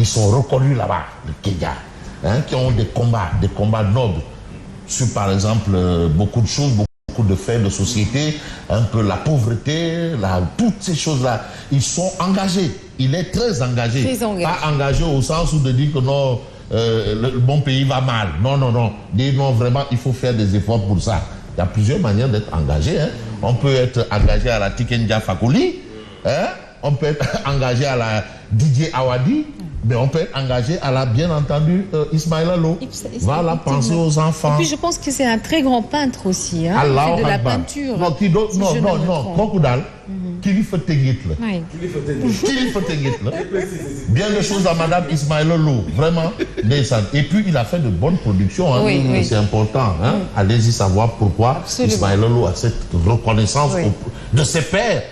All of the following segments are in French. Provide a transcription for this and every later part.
ils sont reconnus là-bas, le Kenya, hein, qui ont des combats nobles sur, par exemple, beaucoup de choses, beaucoup de faits de société, un peu la pauvreté, toutes ces choses-là. Ils sont engagés. Il est très engagé. Pas engagé au sens où de dire que non, le bon pays va mal. Non, non, non. Dire non, vraiment, il faut faire des efforts pour ça. Il y a plusieurs manières d'être engagé. Hein. On peut être engagé à la Tikenja Fakoli, hein. On peut être engagé à la Didier Awadi, mais on peut être engagé à la, bien entendu, Ismaïla Lo. Voilà, penser aux enfants. Et puis je pense que c'est un très grand peintre aussi. Hein. Il fait de la peinture. Non, Kokoudal, qui lui fait Tegit. Bien des choses à Madame Ismaïla Lo, vraiment. Et puis il a fait de bonnes productions. Hein. Oui. C'est important. Hein. Allez-y savoir pourquoi Ismaïla Lo a cette reconnaissance de ses pairs.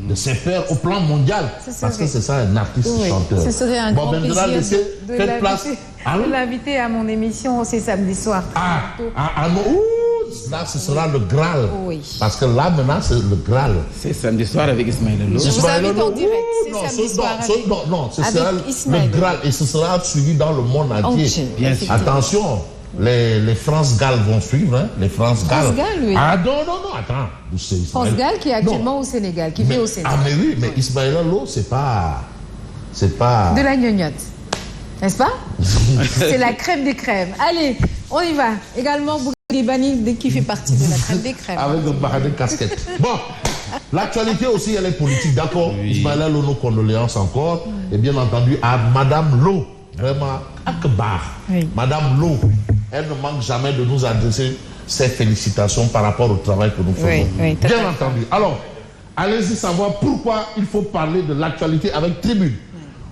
De ses pairs au plan mondial, parce que c'est ça un artiste chanteur. Ce serait un grand plaisir de l'inviter à mon émission, c'est samedi soir. Là ce sera le Graal, parce que là maintenant c'est le Graal. C'est samedi soir avec Ismaïla Lo. Je vous invite en direct, c'est samedi soir ce sera le Graal et ce sera suivi dans le monde entier. Bien sûr. Attention. Les France Gall vont suivre, hein, les France Gall. Oui. Ah non, attends. France Gall qui est actuellement au Sénégal, qui vit au Sénégal. Ah mais oui, mais Ismaïla Lo, c'est pas... De la gnognotte, n'est-ce pas? C'est la crème des crèmes. Allez, on y va. Également, Bougari Bani, qui fait partie de la crème des crèmes. Avec une casquette. Bon, l'actualité aussi, elle est politique, d'accord. Ismaïla Lo, nos condoléances encore. Et bien entendu, à Madame Lo. Vraiment, Akbar. Madame Lo, elle ne manque jamais de nous adresser ses félicitations par rapport au travail que nous faisons. Bien entendu. Alors, allez-y savoir pourquoi il faut parler de l'actualité avec Tribune.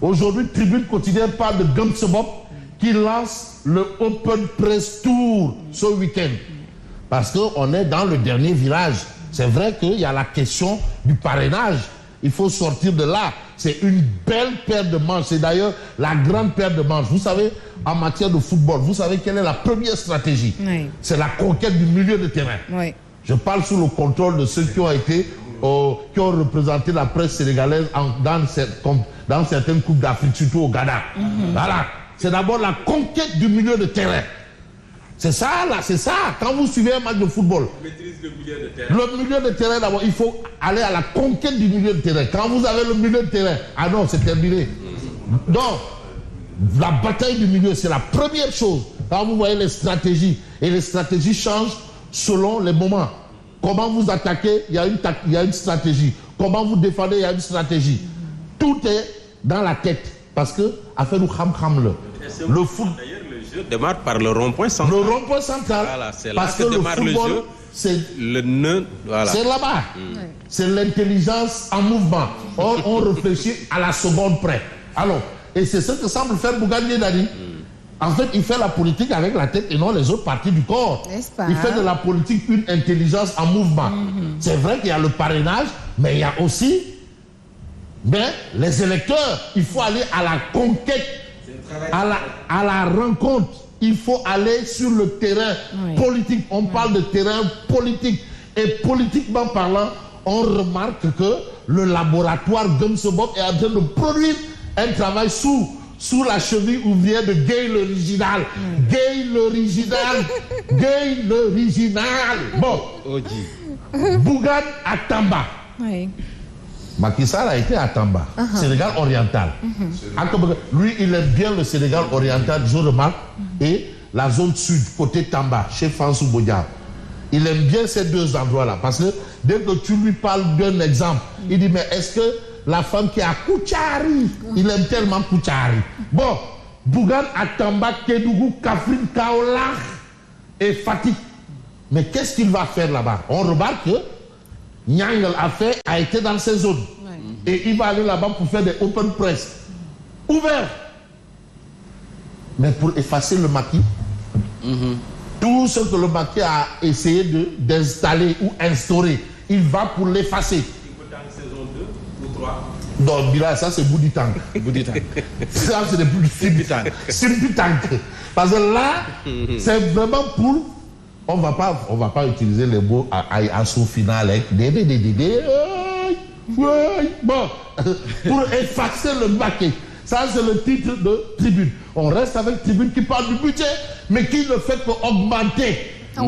Aujourd'hui, Tribune quotidien parle de Gumsebop qui lance le Open Press Tour ce week-end. Parce qu'on est dans le dernier virage. C'est vrai qu'il y a la question du parrainage. Il faut sortir de là. C'est une belle paire de manches. C'est d'ailleurs la grande paire de manches. Vous savez, en matière de football, vous savez quelle est la première stratégie? C'est la conquête du milieu de terrain. Je parle sous le contrôle de ceux qui ont été, qui ont représenté la presse sénégalaise dans certaines coupes d'Afrique, surtout au Ghana. Voilà. C'est d'abord la conquête du milieu de terrain. C'est ça, là, c'est ça. Quand vous suivez un match de football, le milieu de terrain, d'abord, il faut aller à la conquête du milieu de terrain. Quand vous avez le milieu de terrain, ah non, c'est terminé. Donc, la bataille du milieu, c'est la première chose. Quand vous voyez les stratégies, et les stratégies changent selon les moments. Comment vous attaquez, il y a une stratégie. Comment vous défendez, il y a une stratégie. Tout est dans la tête. Parce que, affaire du kham-kham, le foot... Le jeu démarre par le rond-point central. Le rond-point central. Voilà, c'est là parce que le football, c'est le nœud. Voilà. C'est là-bas. C'est l'intelligence en mouvement. On réfléchit à la seconde près. Alors, et c'est ce que semble faire Bougane Dadi. En fait, il fait la politique avec la tête et non les autres parties du corps. Il fait de la politique une intelligence en mouvement. C'est vrai qu'il y a le parrainage, mais il y a aussi les électeurs. Il faut aller à la conquête, à la rencontre. Il faut aller sur le terrain politique. On parle de terrain politique. Et politiquement parlant, on remarque que le laboratoire Gumsebop est en train de produire un travail sous la cheville ouvrière de Gay l'original. Gay l'original. Gay l'original. Bon. Bougane à Tamba. Macky Sall a été à Tamba, Sénégal oriental. Lui, il aime bien le Sénégal oriental, je remarque, et la zone sud, côté Tamba, chez Fansou Bodian. Il aime bien ces deux endroits-là, parce que dès que tu lui parles d'un exemple, il dit, mais est-ce que la femme qui est à Koutiari, il aime tellement Koutiari. Bon, Bougane à Tamba, Kédougou, Kafrine, Kaolack et Fatick. Mais qu'est-ce qu'il va faire là-bas? On remarque que Nyangal a été dans ces zones. Et il va aller là-bas pour faire des open press. Ouverts. Mais pour effacer le maquis, tout ce que le maquis a essayé d'installer ou instaurer, il va pour l'effacer. Saison 2 ou 3. Donc, Bila, ça c'est Bouditang. Ça c'est des plus Simpitang. Parce que là, c'est vraiment pour... On va pas utiliser les mots à son final. Bon, pour effacer le maquis. Ça, c'est le titre de Tribune. On reste avec Tribune qui parle du budget, mais qui ne fait qu'augmenter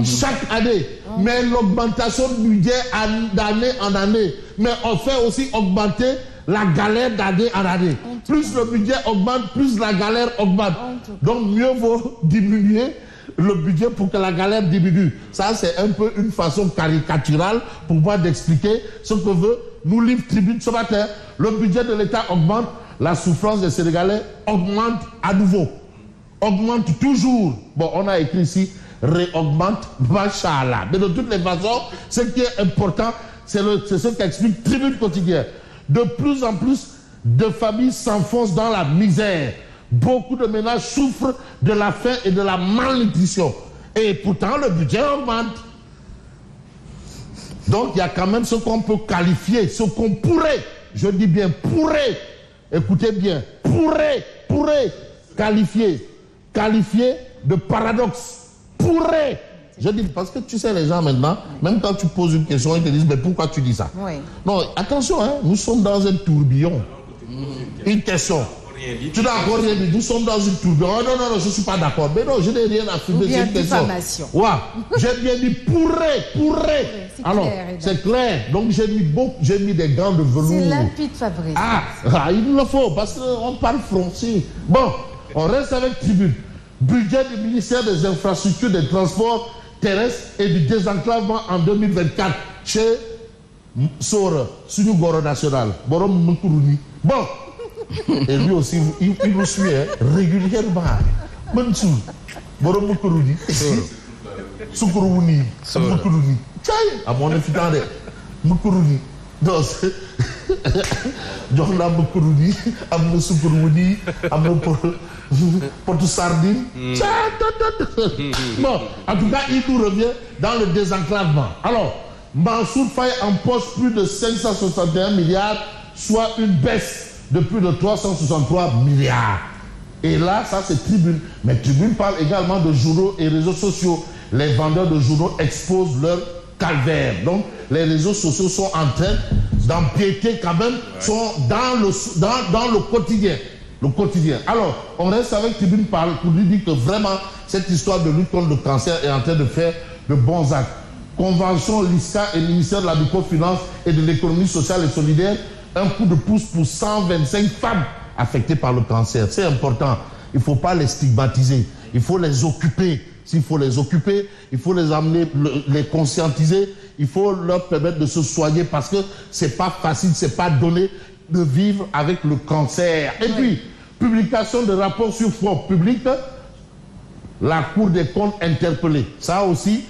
chaque année. Mais l'augmentation du budget d'année en année. Mais on fait aussi augmenter la galère d'année en année. Plus le budget augmente, plus la galère augmente. Donc mieux vaut diminuer le budget pour que la galère diminue. Ça, c'est un peu une façon caricaturale pour moi d'expliquer ce que veut nous livre Tribune ce matin. Le budget de l'État augmente, la souffrance des Sénégalais augmente à nouveau. Augmente toujours. Bon, on a écrit ici, réaugmente, machallah. Mais de toutes les façons, ce qui est important, c'est ce qu'explique Tribune quotidienne. De plus en plus de familles s'enfoncent dans la misère. Beaucoup de ménages souffrent de la faim et de la malnutrition. Et pourtant, le budget augmente. Donc, il y a quand même ce qu'on peut qualifier, ce qu'on pourrait, je dis bien pourrait, écoutez bien, pourrait qualifier de paradoxe. Pourrait. Je dis, parce que tu sais, les gens maintenant, même quand tu poses une question, ils te disent, mais pourquoi tu dis ça? Oui. Non, attention, hein, nous sommes dans un tourbillon. Une question. Tu n'as encore rien dit. Nous sommes dans une tourbillon. Oh, non, je ne suis pas d'accord. Mais non, je n'ai rien affirmé. C'est une question. Ouais, j'ai bien dit pourrait. Alors, c'est clair. Donc, j'ai mis des gants de velours. C'est limpide, Fabrice. Il le faut, parce qu'on parle français. Bon, on reste avec Tribune. Budget du ministère des Infrastructures, des Transports terrestres et du désenclavement en 2024 chez Sora, Sunugoro National. Borom Moukouruni. Bon. Et lui aussi, il nous suit régulièrement. Mansour, Borom Moukouruni. Soukourouni. Moukouruni. Tchaï, à mon infitant de Moukouruni. Donc, jox naa Moukouruni, am na Soukourouni, am na porte sardine. Bon, en tout cas, il nous revient dans le désenclavement. Alors, Mansour Faye empoche plus de 561 milliards, soit une baisse de plus de 363 milliards. Et là, ça c'est Tribune. Mais Tribune parle également de journaux et réseaux sociaux. Les vendeurs de journaux exposent leur calvaire. Donc, les réseaux sociaux sont en train d'empiéter quand même, sont dans le quotidien. Le quotidien. Alors, on reste avec Tribune parle pour lui dire que vraiment, cette histoire de lutte contre le cancer est en train de faire de bons actes. Convention, l'ISCA et le ministère de la Microfinance et de l'économie sociale et solidaire, un coup de pouce pour 125 femmes affectées par le cancer. C'est important. Il ne faut pas les stigmatiser. Il faut les occuper. S'il faut les occuper, il faut les amener, les conscientiser. Il faut leur permettre de se soigner parce que ce n'est pas facile, ce n'est pas donné de vivre avec le cancer. Et puis, publication de rapports sur fraude publique, la Cour des comptes interpellée. Ça aussi,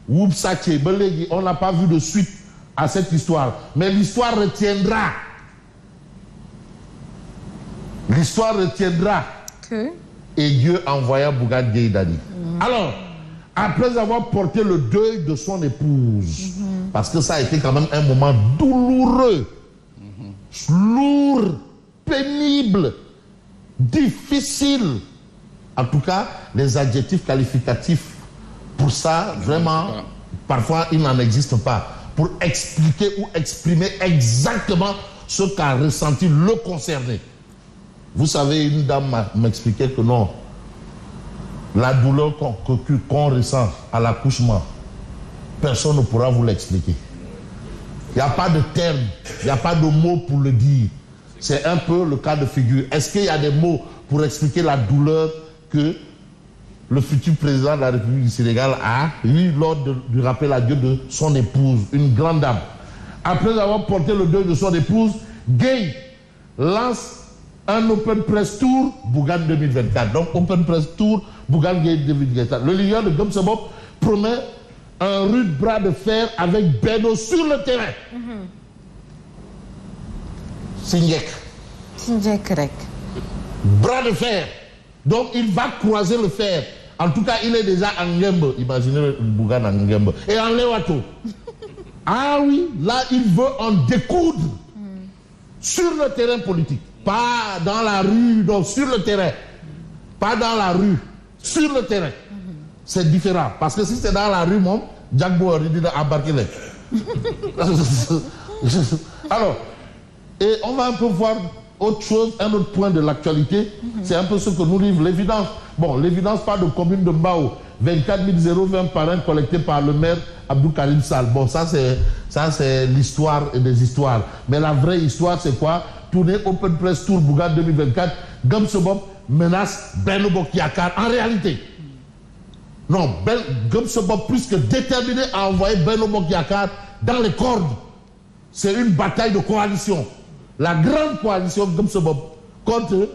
on n'a pas vu de suite à cette histoire. Mais l'histoire retiendra. L'histoire retiendra que et Dieu envoya Bougane Gueye Dany. Alors, après avoir porté le deuil de son épouse, parce que ça a été quand même un moment douloureux, lourd, pénible, difficile. En tout cas, les adjectifs qualificatifs pour ça, vraiment, parfois, il n'en existe pas. Pour expliquer ou exprimer exactement ce qu'a ressenti le concerné. Vous savez, une dame m'expliquait que non, la douleur qu'on ressent à l'accouchement, personne ne pourra vous l'expliquer. Il n'y a pas de terme, il n'y a pas de mots pour le dire. C'est un peu le cas de figure. Est-ce qu'il y a des mots pour expliquer la douleur que le futur président de la République du Sénégal a eu lors du rappel à Dieu de son épouse, une grande dame? Après avoir porté le deuil de son épouse, Gueye lance un Open Press Tour Bougane 2024. Donc Open Press Tour Bougane Gueye 2024. Le leader de Gëm Sa Bopp promet un rude bras de fer avec Benno sur le terrain. Sinjek rek. Bras de fer. Donc il va croiser le fer. En tout cas, il est déjà en Ngembe. Imaginez Bougane en Ngembe. Et en Lewato. Ah oui, là, il veut en découdre sur le terrain politique. Pas dans la rue, donc sur le terrain. Pas dans la rue, sur le terrain. C'est différent. Parce que si c'est dans la rue, mon Jack Bauer, il dit embarquer les. Alors, et on va un peu voir autre chose, un autre point de l'actualité, c'est un peu ce que nous livre l'évidence. Bon, l'évidence parle de commune de Mbao, 24 020 parrains collectés par le maire Abdou Karim Sall. Bon, ça c'est l'histoire et des histoires. Mais la vraie histoire, c'est quoi? Tournée Open Press Tour Bougane 2024, Gumsebop menace Benno Bokk Yakaar. En réalité, non, Gumsebop plus que déterminé à envoyer Benno Bokk Yakaar dans les cordes. C'est une bataille de coalition. La grande coalition Gumsebop contre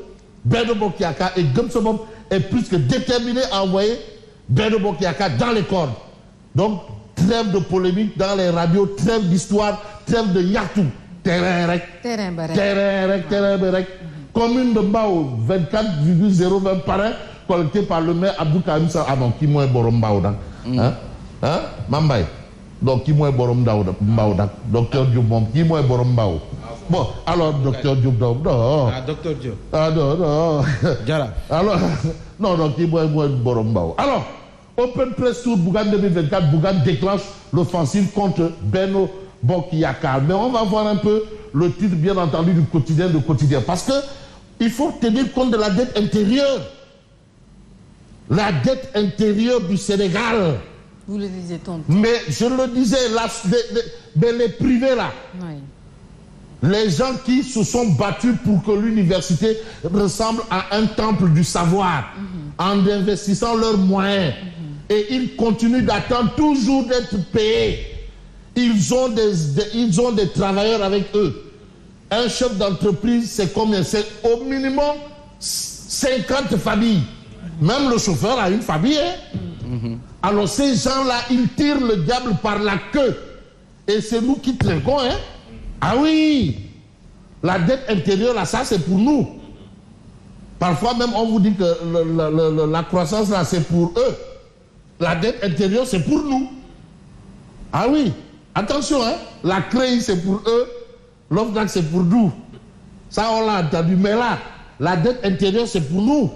Benno Bokk Yakaar, et Gumsebop est plus que déterminé à envoyer Benno Bokk Yakaar dans les cordes. Donc, trêve de polémique dans les radios, trêve d'histoire, trêve de Yatou. Terrain rek. Commune de Mbao, 24,020 parrains collectés par le maire Abdou Karim Sall. Ah non, qui moins Borom Mbao dak. Hein? Mambay. Donc, qui moins Borom Mbao dak. Docteur Diop, qui moins Borom Mbao. Bon, alors, docteur Diop, non. Ah, docteur Diop. Ah, non. Jara. Alors, non, qui moins Borom Mbao. Alors, Open Press Tour Bougane 2024, Bougane déclenche l'offensive contre Benno Bokk Yakaar. Mais on va voir un peu le titre, bien entendu, du quotidien de quotidien. Parce que il faut tenir compte de la dette intérieure. La dette intérieure du Sénégal. Vous le disiez tantôt. Mais je le disais, les privés là. Oui. Les gens qui se sont battus pour que l'université ressemble à un temple du savoir, en investissant leurs moyens. Et ils continuent d'attendre toujours d'être payés. Ils ont des travailleurs avec eux. Un chef d'entreprise, c'est combien? C'est au minimum 50 familles. Même le chauffeur a une famille. Alors ces gens-là, ils tirent le diable par la queue. Et c'est nous qui trinquons. Ah oui, la dette intérieure, là, ça c'est pour nous. Parfois même, on vous dit que la croissance, là, c'est pour eux. La dette intérieure, c'est pour nous. Ah oui, attention, la CREI, c'est pour eux. L'OFNAC, c'est pour nous. Ça, on l'a entendu. Mais là, la dette intérieure, c'est pour nous.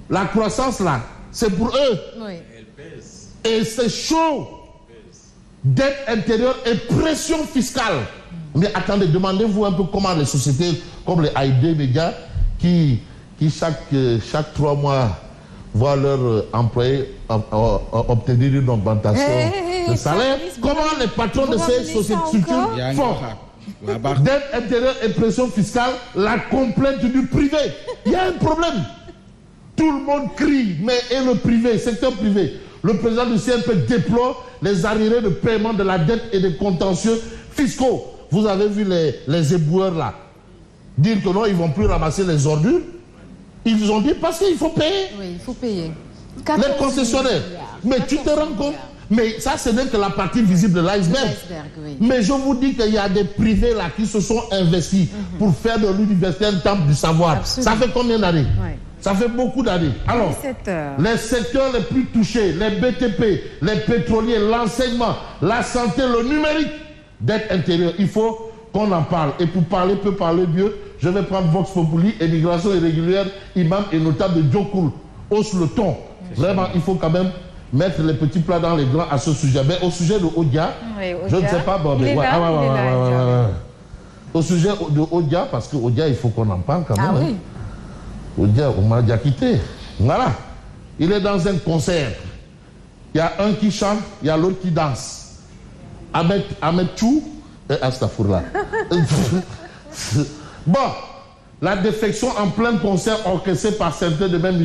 La croissance, là, c'est pour eux. Oui. Et c'est chaud. Dette intérieure et pression fiscale. Mais attendez, demandez-vous un peu comment les sociétés comme les AID Médias, qui chaque 3 mois voient leurs employés obtenir une augmentation de salaire, comment les patrons de ces sociétés font? Dette intérieure et pression fiscale, la complainte du privé. Il y a un problème. Tout le monde crie, mais et le privé, secteur privé? Le président du CNP déplore les arriérés de paiement de la dette et des contentieux fiscaux. Vous avez vu les éboueurs là dire que non, ils ne vont plus ramasser les ordures. Ils ont dit parce qu'il faut payer. Oui, il faut payer. Les concessionnaires. Mais tu te rends compte? Mais ça, ce n'est que la partie visible de l'iceberg. Oui. Mais je vous dis qu'il y a des privés là qui se sont investis pour faire de l'université un temple du savoir. Absolument. Ça fait combien d'années? Oui. Ça fait beaucoup d'années. Alors, les secteurs les plus touchés, les BTP, les pétroliers, l'enseignement, la santé, le numérique, dette intérieure, il faut qu'on en parle. Et pour parler, peut parler mieux, je vais prendre Vox Populi, immigration irrégulière, imam et notable de Djokoul. Hausse le ton. Vraiment, il faut quand même mettre les petits plats dans les grands à ce sujet. Mais au sujet de Odia, je ne sais pas. Bon, mais au sujet de Odia, parce que Odia, il faut qu'on en parle quand même. Ah oui. Odia, on m'a déjà quitté. Voilà. Il est dans un concert. Il y a un qui chante, il y a l'autre qui danse. Ahmed Chou et Astafourla. Bon, la défection en plein concert orchestré par certains de même